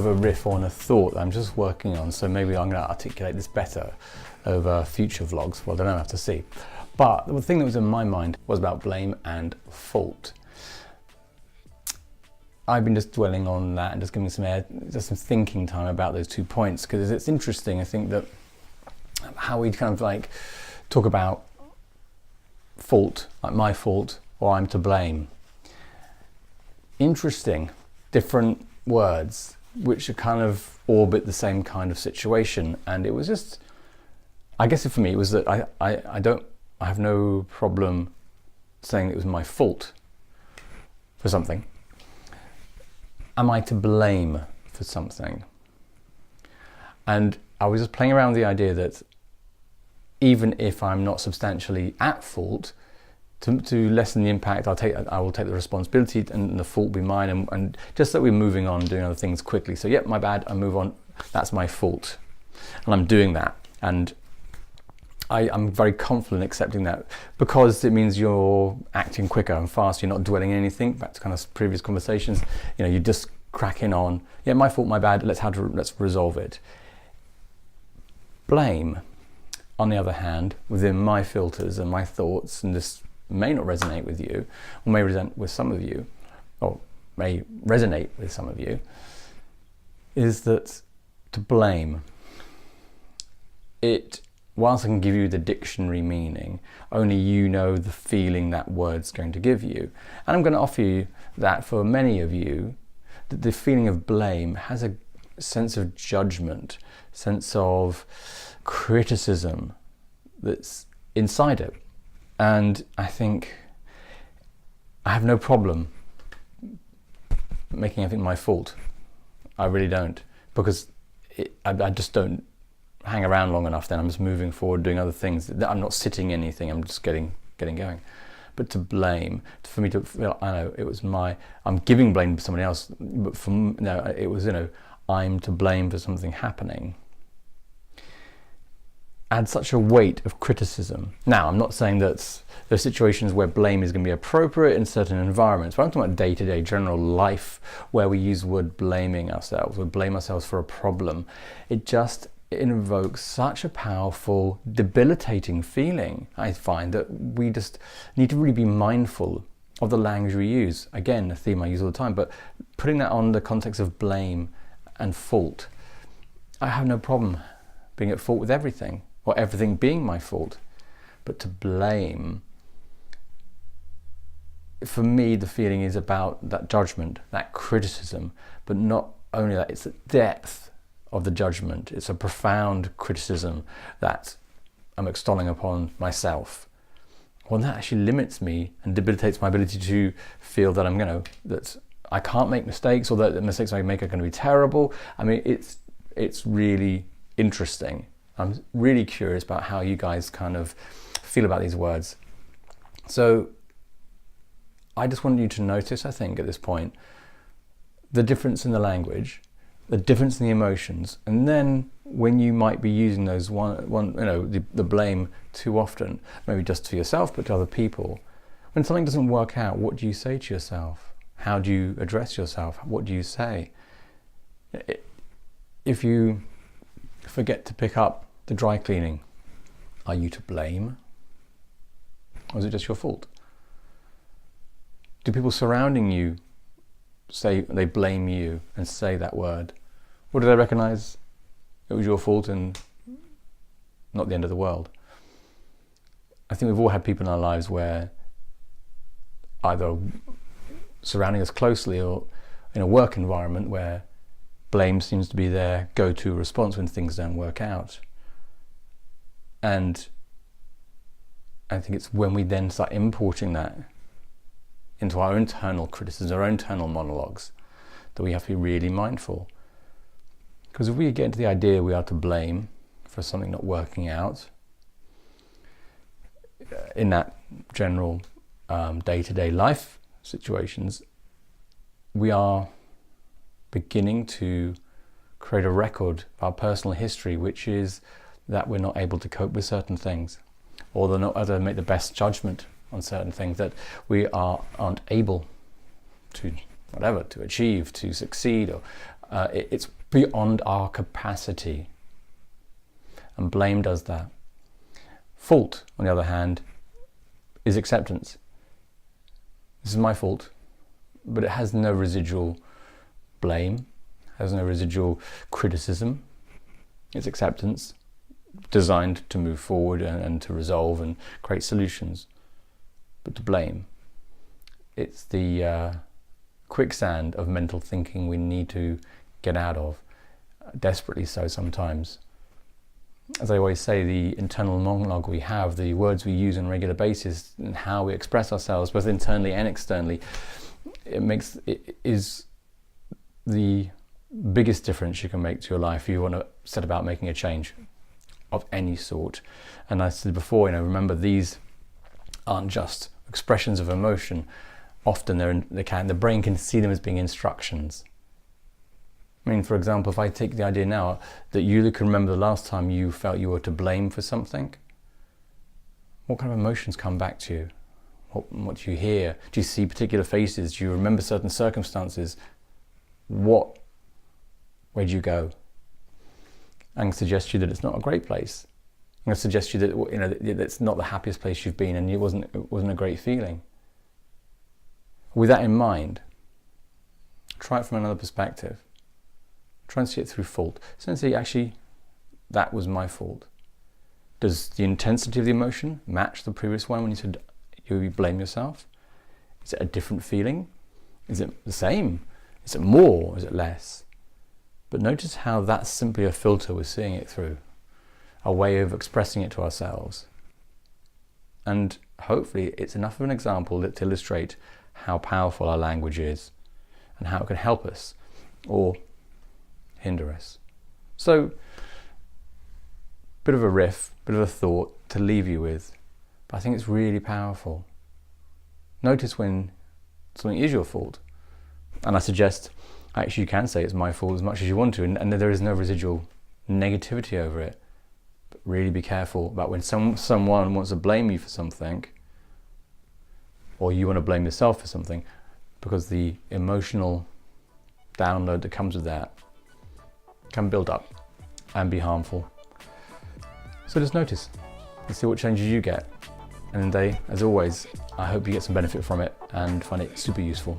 of a riff on a thought that I'm just working on, so maybe I'm going to articulate this better over future vlogs. Well, I don't know, I have to see. But the thing that was in my mind was about blame and fault. I've been just dwelling on that and just giving some thinking time about those 2 points, because it's interesting. I think that how we kind of like talk about fault, like my fault or I'm to blame. Interesting, different words which are kind of orbit the same kind of situation. And it was just, I guess for me it was that I have no problem saying it was my fault for something. Am I to blame for something? And I was just playing around with the idea that even if I'm not substantially at fault, to lessen the impact, I will take the responsibility and the fault will be mine, and just that we're moving on, doing other things quickly. So yep, my bad, I move on, that's my fault. And I'm doing that. And I'm very confident accepting that, because it means you're acting quicker and faster, you're not dwelling in anything, back to kind of previous conversations, you know, you're just cracking on. Yeah, my fault, my bad, let's resolve it. Blame, on the other hand, within my filters and my thoughts, and this may not resonate with you, or may resonate with some of you, or may resonate with some of you, is that to blame, whilst I can give you the dictionary meaning, only you know the feeling that word's going to give you. And I'm going to offer you that for many of you, that the feeling of blame has a sense of judgment, sense of criticism that's inside it. And I think I have no problem making everything my fault. I really don't, because I just don't hang around long enough. Then I'm just moving forward, doing other things. I'm not sitting in anything, I'm just getting going. But to blame, for me to feel, I know it was I'm giving blame to somebody else, but it was, I'm to blame for something happening. Add such a weight of criticism. Now, I'm not saying that there's situations where blame is going to be appropriate in certain environments, but I'm talking about day-to-day general life where we use the word blaming ourselves, we blame ourselves for a problem. It invokes such a powerful, debilitating feeling. I find that we just need to really be mindful of the language we use. Again, a theme I use all the time, but putting that on the context of blame and fault. I have no problem being at fault with everything, or everything being my fault. But to blame, for me, the feeling is about that judgment, that criticism, but not only that, it's the depth of the judgment. It's a profound criticism that I'm extolling upon myself. Well, that actually limits me and debilitates my ability to feel that that I can't make mistakes, or that the mistakes I make are going to be terrible. I mean, it's really interesting. I'm really curious about how you guys kind of feel about these words. So I just want you to notice, I think, at this point, the difference in the language, the difference in the emotions, and then when you might be using those the blame too often, maybe just to yourself, but to other people. When something doesn't work out, what do you say to yourself? How do you address yourself? What do you say? If you forget to pick up the dry cleaning, are you to blame? Or is it just your fault? Do people surrounding you say they blame you and say that word? Or do they recognize it was your fault and not the end of the world? I think we've all had people in our lives where either surrounding us closely or in a work environment where blame seems to be their go-to response when things don't work out. And I think it's when we then start importing that into our internal criticisms, our internal monologues, that we have to be really mindful. Because if we get into the idea we are to blame for something not working out, in that general day-to-day life situations, we are beginning to create a record of our personal history, which is that we're not able to cope with certain things, or they're not able to make the best judgment on certain things, that we aren't able to to achieve, to succeed, or It's beyond our capacity. And blame does that. Fault, on the other hand, is acceptance. This is my fault, but it has no residual blame, has no residual criticism. It's acceptance, designed to move forward and to resolve and create solutions. But to blame, it's the quicksand of mental thinking we need to get out of, desperately so sometimes. As I always say, the internal monologue we have, the words we use on a regular basis, and how we express ourselves, both internally and externally, it is the biggest difference you can make to your life if you want to set about making a change of any sort. And I said before, remember, these aren't just expressions of emotion. Often the brain can see them as being instructions. I mean, for example, if I take the idea now that you can remember the last time you felt you were to blame for something, what kind of emotions come back to you? What do you hear? Do you see particular faces? Do you remember certain circumstances? Where do you go? I'm going to suggest to you that it's not a great place. I'm going to suggest to you that it's not the happiest place you've been, and it wasn't a great feeling. With that in mind, try it from another perspective. Try and see it through fault. So say, actually, that was my fault. Does the intensity of the emotion match the previous one when you said you blame yourself? Is it a different feeling? Is it the same? Is it more? Is it less? But notice how that's simply a filter we're seeing it through, a way of expressing it to ourselves. And hopefully it's enough of an example to illustrate how powerful our language is and how it can help us or hinder us. So, bit of a riff, bit of a thought to leave you with, but I think it's really powerful. Notice when something is your fault, and I suggest actually you can say it's my fault as much as you want to, and there is no residual negativity over it. But really be careful about when someone wants to blame you for something, or you want to blame yourself for something, because the emotional download that comes with that can build up and be harmful. So just notice and see what changes you get. And then, as always, I hope you get some benefit from it and find it super useful.